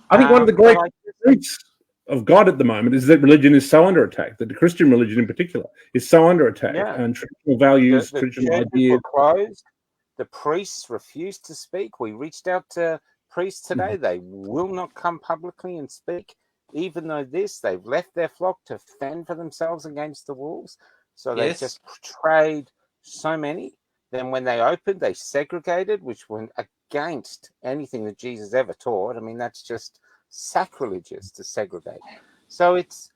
I think one of the great roots of God at the moment is that religion is so under attack, that the Christian religion in particular is so under attack, and traditional values, the traditional churches ideas were closed. The priests refused to speak. We reached out to priests today. They will not come publicly and speak. Even though they've left their flock to fend for themselves against the wolves. So they just portrayed so many. Then when they opened, they segregated, which went against anything that Jesus ever taught. I mean, that's just sacrilegious to segregate. So it's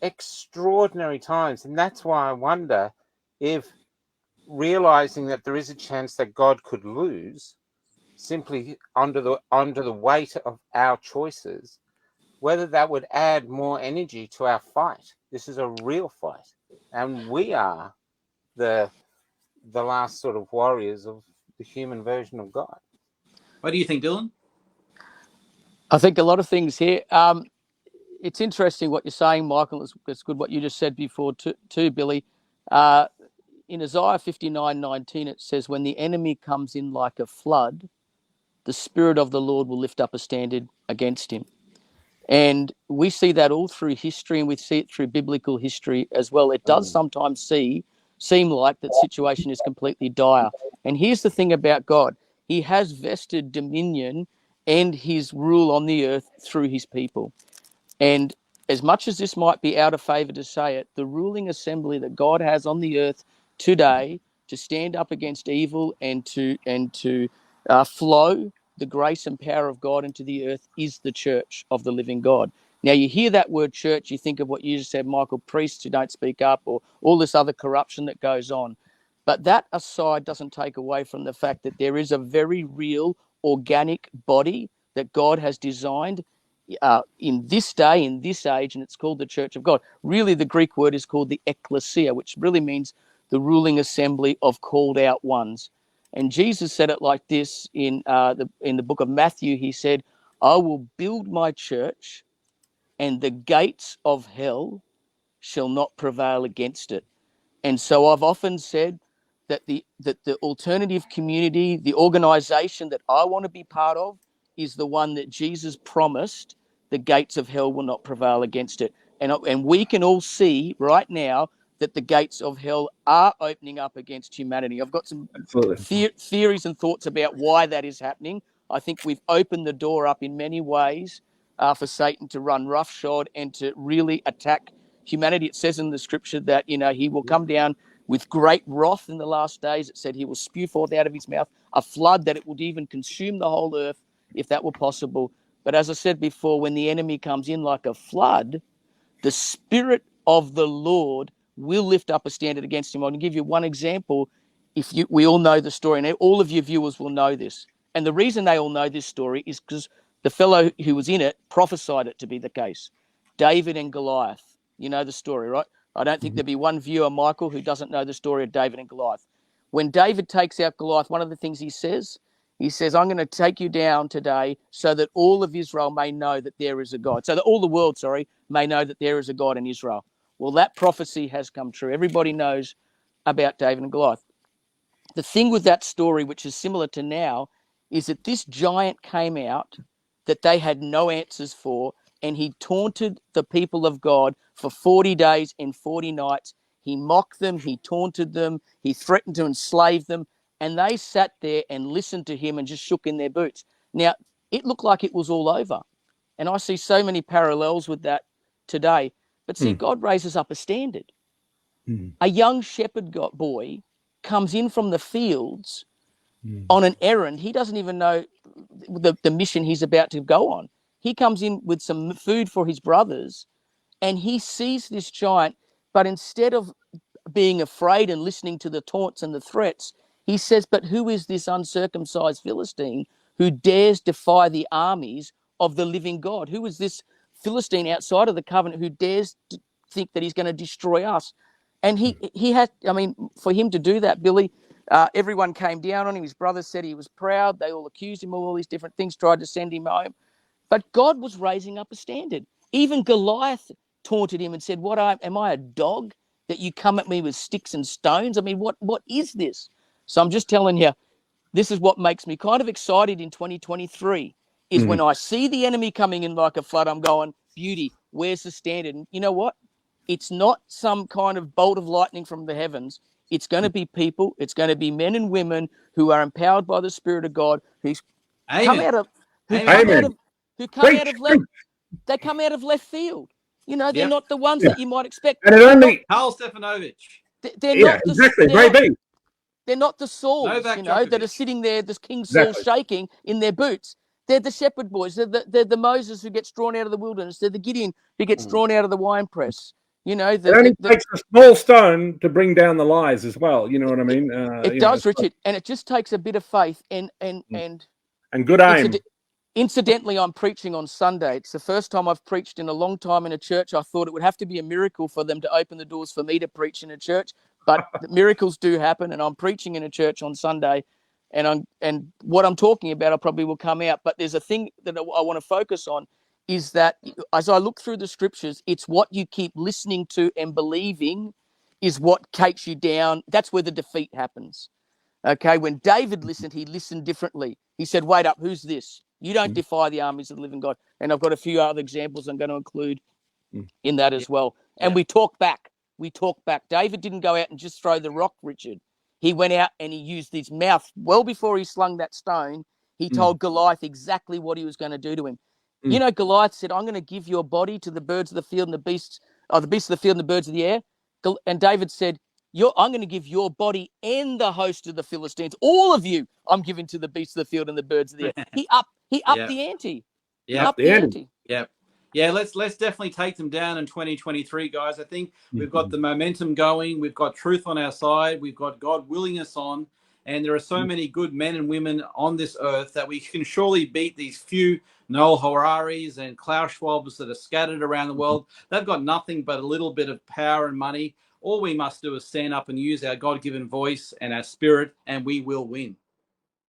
extraordinary times. And that's why I wonder if realizing that there is a chance that God could lose simply under the weight of our choices, whether that would add more energy to our fight. This is a real fight, and we are the last sort of warriors of the human version of God. What do you think, Dylan? I think a lot of things here. It's interesting what you're saying, Michael. It's good what you just said before too, Billy. In Isaiah 59:19, it says, when the enemy comes in like a flood, the Spirit of the Lord will lift up a standard against him. And we see that all through history, and we see it through biblical history as well. It does sometimes seem like that situation is completely dire. And here's the thing about God. He has vested dominion and his rule on the earth through his people. And as much as this might be out of favor to say it, the ruling assembly that God has on the earth today to stand up against evil and to flow the grace and power of God into the earth is the church of the living God. Now, you hear that word church, you think of what you just said, Michael, priests who don't speak up or all this other corruption that goes on. But that aside doesn't take away from the fact that there is a very real organic body that God has designed in this day, in this age, and it's called the Church of God. Really, the Greek word is called the ecclesia, which really means the ruling assembly of called out ones. And Jesus said it like this in the book of Matthew. He said, I will build my church and the gates of hell shall not prevail against it. And so I've often said that the alternative community, the organization that I want to be part of is the one that Jesus promised the gates of hell will not prevail against it. And we can all see right now that the gates of hell are opening up against humanity. I've got some theories and thoughts about why that is happening. I think we've opened the door up in many ways for Satan to run roughshod and to really attack humanity. It says in the scripture that, he will come down with great wrath in the last days. It said he will spew forth out of his mouth a flood that it would even consume the whole earth if that were possible. But as I said before, when the enemy comes in like a flood, the Spirit of the Lord will lift up a standard against him. I'll give you one example. We all know the story, and all of your viewers will know this. And the reason they all know this story is because the fellow who was in it prophesied it to be the case. David and Goliath. You know the story, right? I don't think there'd be one viewer, Michael, who doesn't know the story of David and Goliath. When David takes out Goliath, one of the things he says, I'm going to take you down today so that all of Israel may know that there is a God. So that all the world, may know that there is a God in Israel. Well, that prophecy has come true. Everybody knows about David and Goliath. The thing with that story, which is similar to now, is that this giant came out that they had no answers for, and he taunted the people of God for 40 days and 40 nights. He mocked them, he taunted them, he threatened to enslave them, and they sat there and listened to him and just shook in their boots. Now, it looked like it was all over, and I see so many parallels with that today. But see, God raises up a standard. A young shepherd boy comes in from the fields on an errand. He doesn't even know the mission he's about to go on. He comes in with some food for his brothers, and he sees this giant, but instead of being afraid and listening to the taunts and the threats, he says, but who is this uncircumcised Philistine who dares defy the armies of the living God? Who is this Philistine outside of the covenant who dares to think that he's going to destroy us? And he had, for him to do that, Billy, everyone came down on him. His brothers said he was proud. They all accused him of all these different things, tried to send him home. But God was raising up a standard. Even Goliath taunted him and said, am I a dog that you come at me with sticks and stones? I mean, what is this? So I'm just telling you, this is what makes me kind of excited in 2023, is when I see the enemy coming in like a flood, I'm going, beauty, where's the standard? And you know what? It's not some kind of bolt of lightning from the heavens. It's going to be people. It's going to be men and women who are empowered by the Spirit of God, who's come out of, who come out of, who come out of left. They come out of left field. You know, they're not the ones that you might expect. And it only Carl Stefanovic. They're not the, exactly. they're not the Sauls, Novak you know, that are Djokovic. sitting there, this King Saul shaking in their boots. They're the shepherd boys. They're the Moses who gets drawn out of the wilderness. They're the Gideon who gets drawn out of the wine press. You know, it only takes a small stone to bring down the lies as well. You know what I mean? It does, Richard, and it just takes a bit of faith and good aim. Incidentally, I'm preaching on Sunday. It's the first time I've preached in a long time in a church. I thought it would have to be a miracle for them to open the doors for me to preach in a church, but miracles do happen, and I'm preaching in a church on Sunday, and what I'm talking about, I probably will come out. But there's a thing that I want to focus on, is that as I look through the scriptures, it's what you keep listening to and believing is what takes you down. That's where the defeat happens. Okay, when David listened, he listened differently. He said, wait up, who's this? You don't defy the armies of the living God. And I've got a few other examples I'm going to include in that as well. And we talk back. David didn't go out and just throw the rock, Richard. He went out and he used his mouth. Well before he slung that stone, he told Goliath exactly what he was going to do to him. You know, Goliath said, I'm going to give your body to the birds of the field and the beasts of the field and the birds of the air. And David said, I'm going to give your body and the host of the Philistines, all of you, I'm giving to the beasts of the field and the birds of the air. He upped the ante. Yeah, the ante. Yeah. Let's definitely take them down in 2023, guys. I think we've got the momentum going. We've got truth on our side. We've got God willing us on. And there are so many good men and women on this earth that we can surely beat these few Noel Hararis and Klaus Schwabs that are scattered around the world. They've got nothing but a little bit of power and money. All we must do is stand up and use our God-given voice and our spirit, and we will win.